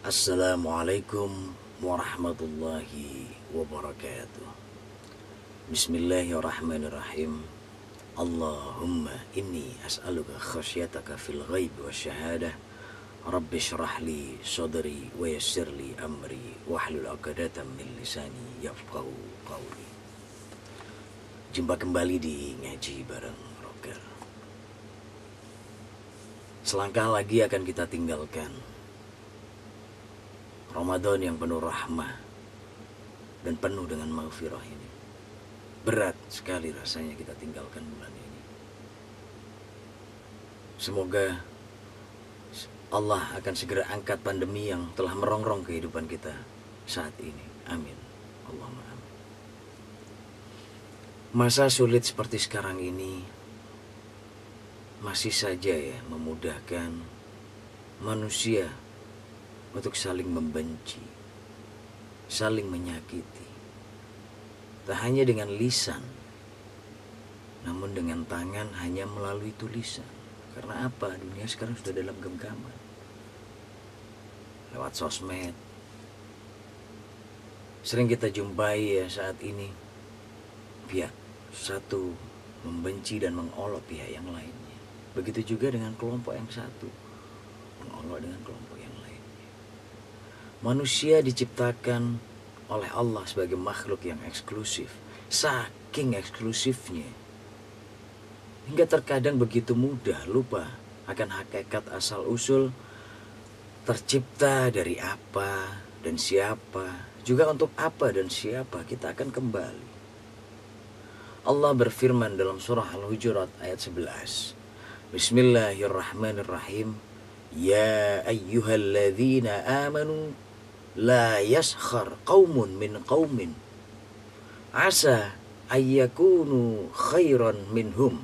Assalamualaikum warahmatullahi wabarakatuh. Bismillahirrahmanirrahim. Allahumma inni as'aluka khasyataka fil ghaib wa syahadah. Rabbi syrah li sadri wa yassir li amri wahlul 'uqdatam min lisani yafqahu qawli. Jumpa kembali di Ngaji Bareng Rocker. Selangkah lagi akan kita tinggalkan Ramadan yang penuh rahmah dan penuh dengan maghfirah ini. Berat sekali rasanya kita tinggalkan bulan ini. Semoga Allah akan segera angkat pandemi yang telah merongrong kehidupan kita saat ini. Amin. Allahumma amin. Masa sulit seperti sekarang ini masih saja memudahkan manusia untuk saling membenci, saling menyakiti. Tak hanya dengan lisan, namun dengan tangan hanya melalui tulisan. Karena apa? Dunia sekarang sudah dalam genggaman. Lewat sosmed. Sering kita jumpai saat ini pihak satu membenci dan mengolok pihak yang lainnya. Begitu juga dengan kelompok yang satu mengolok dengan kelompok yang lain. Manusia diciptakan oleh Allah sebagai makhluk yang eksklusif. Saking eksklusifnya, hingga terkadang begitu mudah lupa akan hakikat asal-usul tercipta dari apa dan siapa, juga untuk apa dan siapa kita akan kembali. Allah berfirman dalam surah Al-Hujurat ayat 11. Bismillahirrahmanirrahim. Ya ayyuhalladzina amanu la yaskhar qaumun min qaumin asa ayyakunu khairan minhum.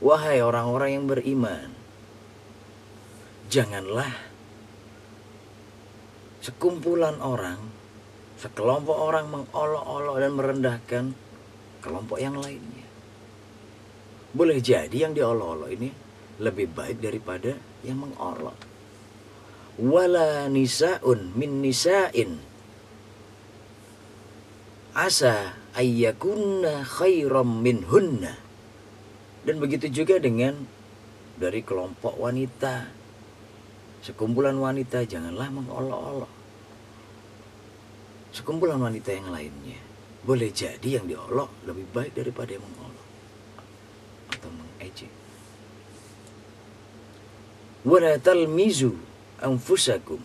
Wahai orang-orang yang beriman, janganlah sekumpulan orang, sekelompok orang mengolok-olok dan merendahkan kelompok yang lainnya. Boleh jadi yang diolok-olok ini lebih baik daripada yang mengolok. Wala nisa'un min nisa'in asa ayyakunna khairam minhunna. Dan begitu juga dengan dari kelompok wanita, sekumpulan wanita, janganlah mengolok-olok sekumpulan wanita yang lainnya. Boleh jadi yang diolok lebih baik daripada yang mengolok atau mengejek. Wala talmizu anfusakum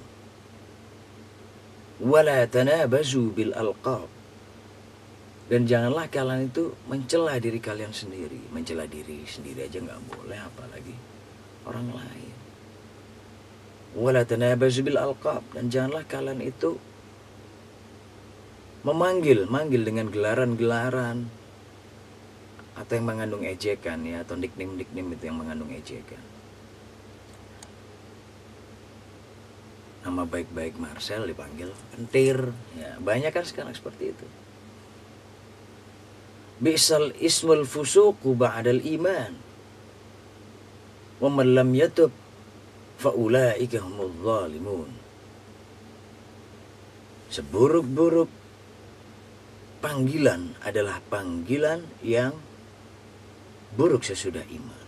wala tanabazu bil alqab. Dan janganlah kalian itu mencela diri kalian sendiri. Mencela diri sendiri aja nggak boleh, apalagi orang lain. Wala tanabazu bil alqab. Dan janganlah kalian itu memanggil dengan gelaran-gelaran atau yang mengandung ejekan atau nickname itu yang mengandung ejekan. Nama baik-baik Marcel dipanggil entir. Banyak kan sekarang seperti itu. Bi'sal ismul fusuqu ba'dal iman. Wa man lam yatub fa ulaika humudz zalimun. Seburuk-buruk panggilan adalah panggilan yang buruk sesudah iman.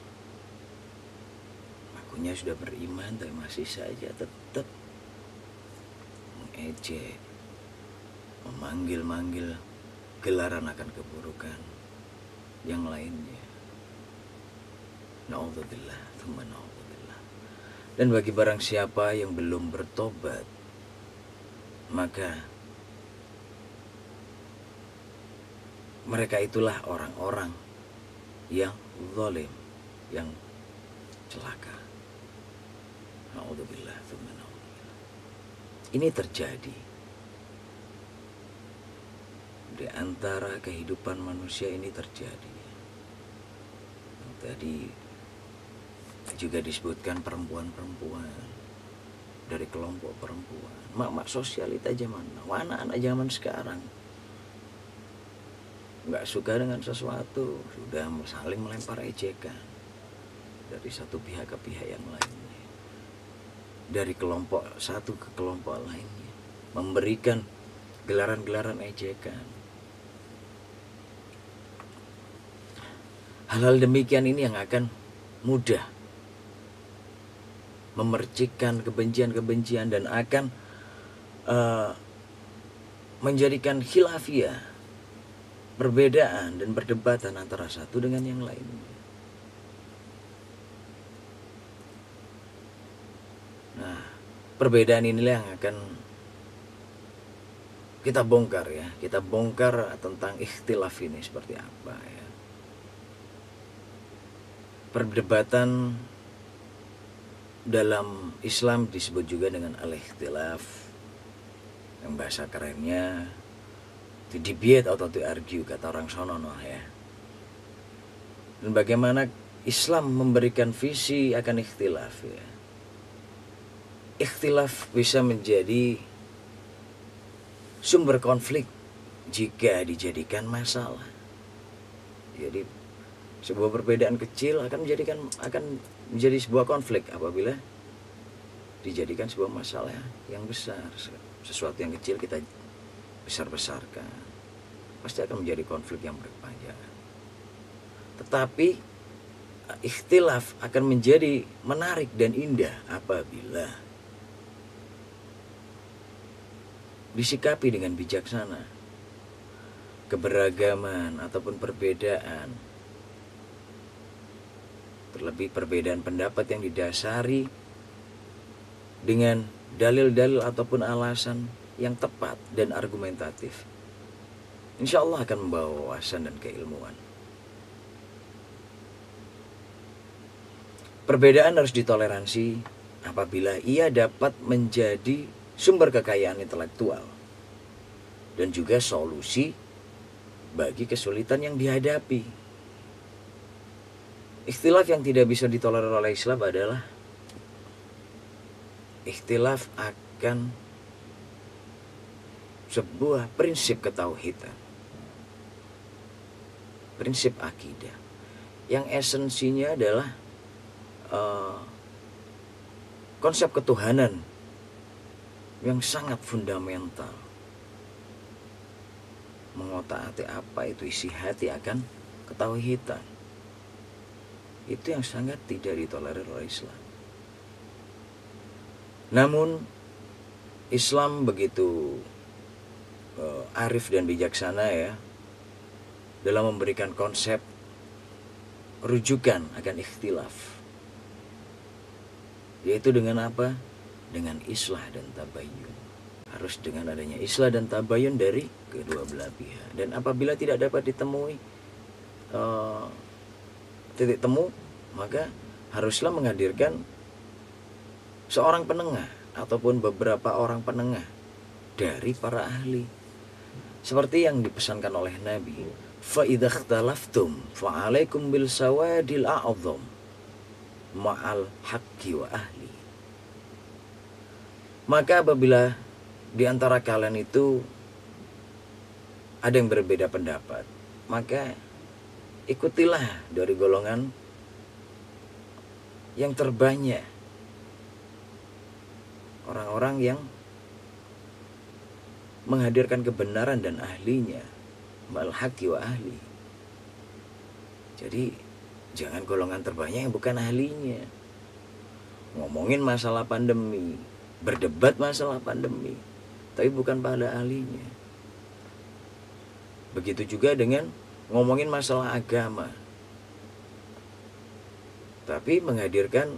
Akunya sudah beriman tapi masih saja tetap mengejek, memanggil-manggil gelaran akan keburukan yang lainnya. Na'udzubillah, tsumma na'udzubillah. Dan bagi barang siapa yang belum bertobat, maka mereka itulah orang-orang yang zalim, yang celaka. Na'udzubillah, tsumma na'udzubillah. Ini terjadi di antara kehidupan manusia, ini terjadi. Tadi juga disebutkan perempuan-perempuan dari kelompok perempuan, mak-mak sosialita zaman now, anak-anak zaman sekarang nggak suka dengan sesuatu, sudah saling melempar ejekan dari satu pihak ke pihak yang lainnya. dari kelompok satu ke kelompok lainnya, memberikan gelaran-gelaran ejekan. Hal-hal demikian ini yang akan mudah memercikkan kebencian-kebencian dan akan menjadikan khilafiyah, perbedaan dan perdebatan antara satu dengan yang lainnya. Nah, perbedaan inilah yang akan kita bongkar ya. Kita bongkar tentang ikhtilaf ini seperti apa ya. Perdebatan dalam Islam disebut juga dengan al-ikhtilaf, yang bahasa kerennya to debate atau to argue, kata orang sono ya. Dan bagaimana Islam memberikan visi akan ikhtilaf ya. Ikhtilaf bisa menjadi sumber konflik jika dijadikan masalah. Jadi sebuah perbedaan kecil akan menjadi sebuah konflik apabila dijadikan sebuah masalah yang besar. Sesuatu yang kecil kita besar-besarkan, pasti akan menjadi konflik yang berkepanjangan. Tetapi ikhtilaf akan menjadi menarik dan indah apabila disikapi dengan bijaksana. Keberagaman ataupun perbedaan, terlebih perbedaan pendapat yang didasari dengan dalil-dalil ataupun alasan yang tepat dan argumentatif, insya Allah akan membawa wawasan dan keilmuan. Perbedaan harus ditoleransi apabila ia dapat menjadi sumber kekayaan intelektual dan juga solusi bagi kesulitan yang dihadapi. Ikhtilaf yang tidak bisa ditolerir oleh Islam adalah ikhtilaf akan sebuah prinsip ketauhidan, prinsip akidah, yang esensinya adalah konsep ketuhanan yang sangat fundamental. Mengotak-atik apa itu isi hati akan ketauhidan. Itu yang sangat tidak ditolerir oleh Islam. Namun Islam begitu arif dan bijaksana ya dalam memberikan konsep rujukan akan ikhtilaf. Yaitu dengan apa? Dengan islah dan tabayyun. Harus dengan adanya islah dan tabayyun dari kedua belah pihak. Dan apabila tidak dapat ditemui titik temu, maka haruslah menghadirkan seorang penengah ataupun beberapa orang penengah dari para ahli. Seperti yang dipesankan oleh Nabi, fa idza ikhtalaftum fa 'alaikum bil sawadil a'dham ma'al haqqi wa ahli. Maka apabila di antara kalian itu ada yang berbeda pendapat, maka ikutilah dari golongan yang terbanyak, orang-orang yang menghadirkan kebenaran dan ahlinya, ma'al haqqi wa ahli. Jadi jangan golongan terbanyak yang bukan ahlinya. Ngomongin masalah pandemi, berdebat masalah pandemi, tapi bukan pada ahlinya. Begitu juga dengan ngomongin masalah agama, tapi menghadirkan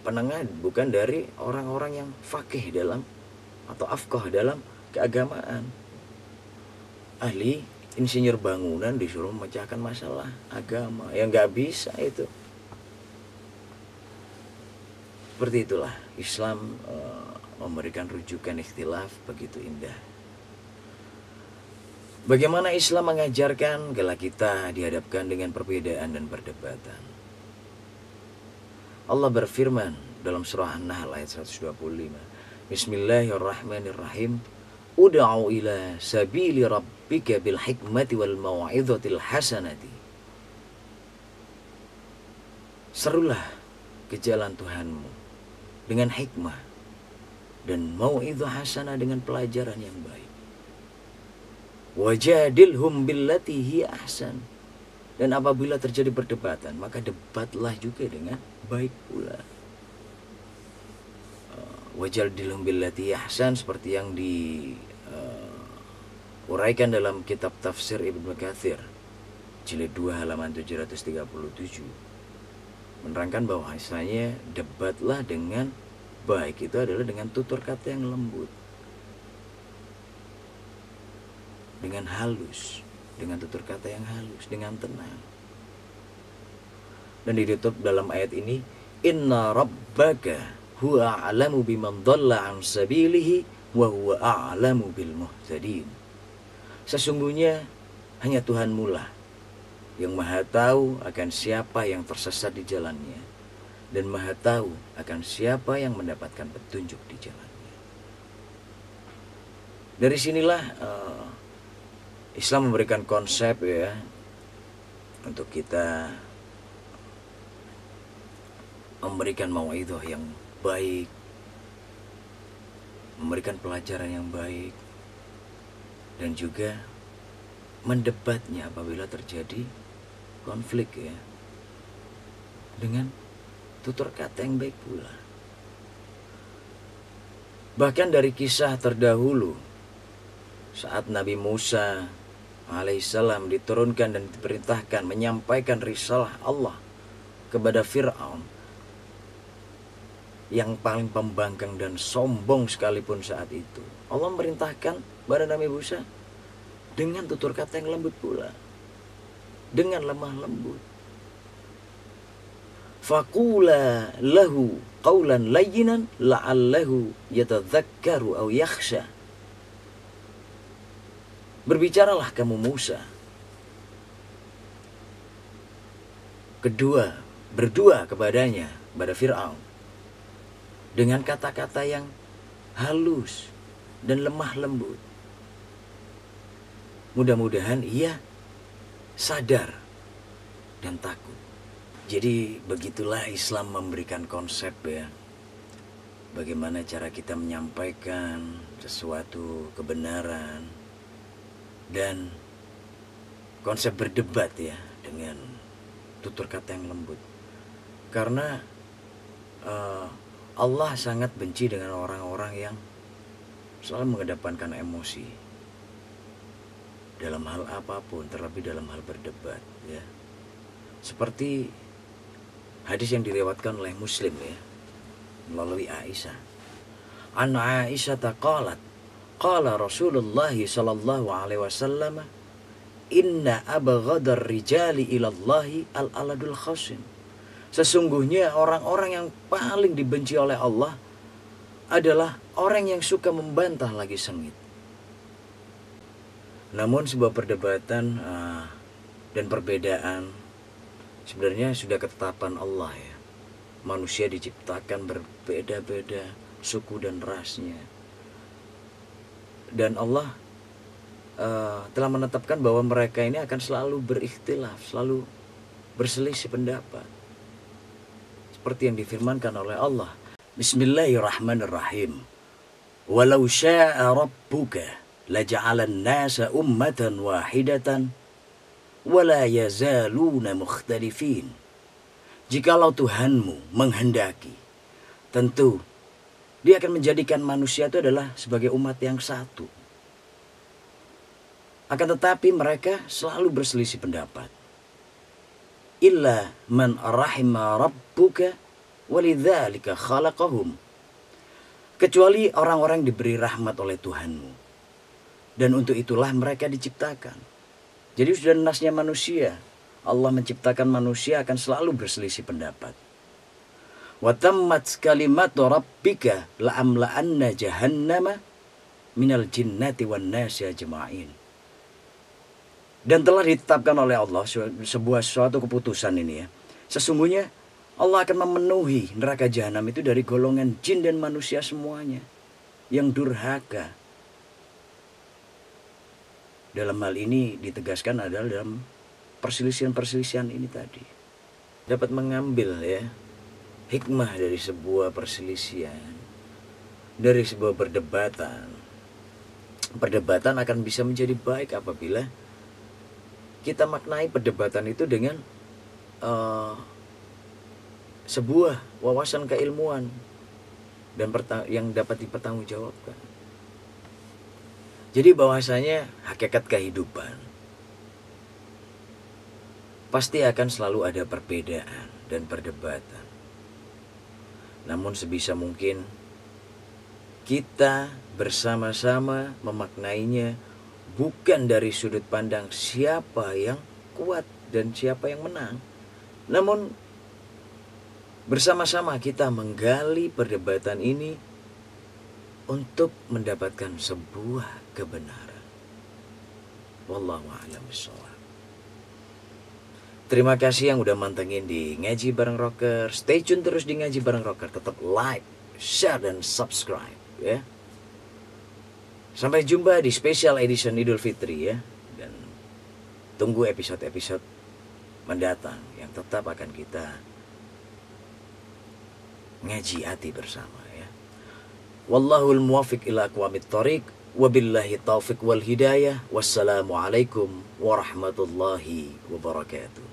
penengah bukan dari orang-orang yang faqih dalam atau afqah dalam keagamaan. Ahli insinyur bangunan disuruh memecahkan masalah agama, yang nggak bisa itu. Seperti itulah Islam memberikan rujukan ikhtilaf begitu indah. Bagaimana Islam mengajarkan kalau kita dihadapkan dengan perbedaan dan perdebatan. Allah berfirman dalam surah An-Nahl ayat 125. Bismillahirrahmanirrahim. Ud'u ila sabili rabbika bil hikmati wal mau'izatil hasanati. Serulah ke jalan Tuhanmu dengan hikmah, dan mau'izah hasanah dengan pelajaran yang baik. Wajadilhum billati hiya ahsan. Dan apabila terjadi perdebatan, maka debatlah juga dengan baik pula. Wajadilhum billati hiya ahsan, seperti yang diuraikan dalam kitab tafsir Ibnu Katsir jilid 2 halaman 737, menerangkan bahwa istilahnya debatlah dengan baik itu adalah dengan tutur kata yang lembut, dengan halus, dengan tutur kata yang halus, dengan tenang. Dan ditutup dalam ayat ini, inna rabbaka huwa a'lamu biman dhalla an sabilihi wa huwa a'lamu bil muhtadin. Sesungguhnya hanya Tuhanmu lah yang maha tahu akan siapa yang tersesat di jalannya, dan maha tahu akan siapa yang mendapatkan petunjuk di jalannya. Dari sinilah Islam memberikan konsep ya untuk kita memberikan mau'izah yang baik, memberikan pelajaran yang baik, dan juga mendebatnya apabila terjadi konflik ya, dengan tutur kata yang baik pula. Bahkan dari kisah terdahulu, saat Nabi Musa alaihissalam diturunkan dan diperintahkan menyampaikan risalah Allah kepada Fir'aun yang paling pembangkang dan sombong sekalipun saat itu, Allah memerintahkan kepada Nabi Musa dengan tutur kata yang lembut pula, dengan lemah lembut. Faqula lahu qawlan layyinan la'allahu yatadzakkaru aw yakhsha. Berbicaralah kamu Musa. Berdua kepadanya, kepada Fir'aun, dengan kata-kata yang halus dan lemah lembut. Mudah-mudahan ia sadar dan takut. Jadi begitulah Islam memberikan konsep ya, bagaimana cara kita menyampaikan sesuatu kebenaran, dan konsep berdebat ya dengan tutur kata yang lembut. Karena Allah sangat benci dengan orang-orang yang selalu mengedepankan emosi dalam hal apapun, terlebih dalam hal berdebat ya. Seperti hadis yang diriwayatkan oleh Muslim ya, melalui Aisyah. An Aisyah qalat, qala Rasulullah sallallahu alaihi wasallam, inna abghadar rijali ilallahi al-aladul khasim. Sesungguhnya orang-orang yang paling dibenci oleh Allah adalah orang yang suka membantah lagi sengit. Namun sebuah perdebatan dan perbedaan sebenarnya sudah ketetapan Allah ya. Manusia diciptakan berbeda-beda suku dan rasnya, dan Allah telah menetapkan bahwa mereka ini akan selalu berikhtilaf, selalu berselisih pendapat, seperti yang difirmankan oleh Allah. Bismillahirrahmanirrahim. Walau syaa rabbuka laja'alan nasa ummatan wahidatan wala yazaluna mukhtalifin. Jikalau Tuhanmu menghendaki, tentu Dia akan menjadikan manusia itu adalah sebagai umat yang satu. Akan tetapi mereka selalu berselisih pendapat. Illa man rahima rabbuka walidzalika khalaqahum. Kecuali orang-orang diberi rahmat oleh Tuhanmu, dan untuk itulah mereka diciptakan. Jadi sudah nasnya manusia, Allah menciptakan manusia akan selalu berselisih pendapat. Wa tammat kalimatu rabbika la'amla'anna jahannama minal jinnati wan nasi ajma'in. Dan telah ditetapkan oleh Allah sebuah suatu keputusan ini ya. Sesungguhnya Allah akan memenuhi neraka jahanam itu dari golongan jin dan manusia semuanya yang durhaka. Dalam hal ini ditegaskan adalah dalam perselisihan-perselisihan ini tadi. Dapat mengambil ya hikmah dari sebuah perselisihan, dari sebuah perdebatan. Perdebatan akan bisa menjadi baik apabila kita maknai perdebatan itu dengan sebuah wawasan keilmuan dan yang dapat dipertanggungjawabkan. Jadi bahwasanya hakikat kehidupan pasti akan selalu ada perbedaan dan perdebatan. Namun sebisa mungkin kita bersama-sama memaknainya bukan dari sudut pandang siapa yang kuat dan siapa yang menang. Namun bersama-sama kita menggali perdebatan ini untuk mendapatkan sebuah kebenaran. Wallahu a'lam bishawab. Terima kasih yang udah mantengin di Ngaji Bareng Rocker. Stay tune terus di Ngaji Bareng Rocker. Tetap like, share, dan subscribe ya. Sampai jumpa di special edition Idul Fitri ya. Dan tunggu episode-episode mendatang yang tetap akan kita ngaji hati bersama ya. Wallahul muwaffiq ila aqwamit thoriq. Wabillahi taufiq wal hidayah. Wassalamualaikum warahmatullahi wabarakatuh.